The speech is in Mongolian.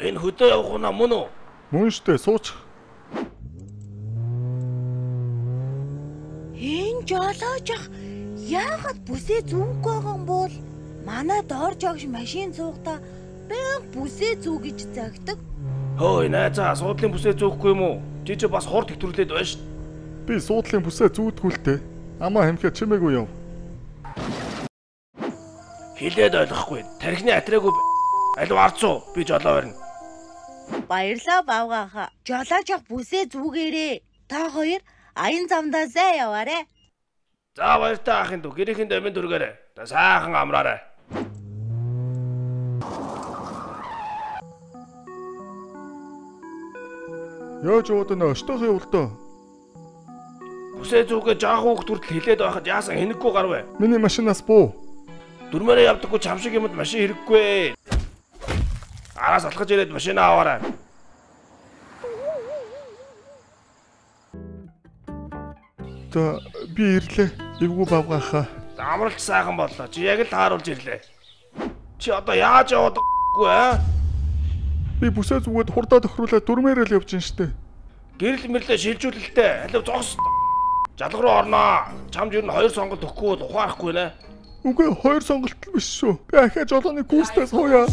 Энэ хөдөө явах уу мөн үү? Мөн штэ сууч. Энэ жолоож ах яагаад бүсээ зүүхгүй байгаа юм бол манай доор жогш машин зуухдаа баян бүсээ зүү гэж загдаг. Хөөе найзаа суудлын бүсээ зүүхгүй юм уу? Чи ч бас хурд хэвтрүүлээд байна ш. Би суудлын бүсээ зүүдгүүлтэй. Амаа хамхиа чимээгүй яв. Хилээд ойлгохгүй. Тархины атраагүй алив арцуу би жолоо барина. Баярлаа бавгааха. Жолоож ах бүсээ зүүгээрээ. Та хоёр аян замдаа сайн яваарэ. За баяртай ахын дүү. Гэрээхэн домын дүргээрээ. Та сайхан амраарай. Яаж уудана өштөөхөө явуулдаа. Бүсээ зүүгээ жаахан хүүхд хүртэл хилээд байхад яасан хэнэггүй гарвэ. Миний машинаас буу. Дөрмөрөө явдаггүй чам шиг юмд машин хэрэггүй. Араас алхаж ирээд машинаа аваарай. За би ирлээ. Эвгүй бавгааха. Амралт сайхан боллоо. Чи яг л тааруулж ирлээ. Чи одоо яаж яваад вэ аа? Би бүсээ зүгээд хурдаа тохируулаад дөрмээрэл явж ин штэ. Гэрэл мэрлээ шилжүүлэлтээ. Алив зогс. Жалга руу орноо. Чамд ер нь 2 сонголт өгөхгүй бол ухаарахгүй нэ. Үгүй 2 сонголт биш шүү. Би ахаа жолооны гүйцээс хууя.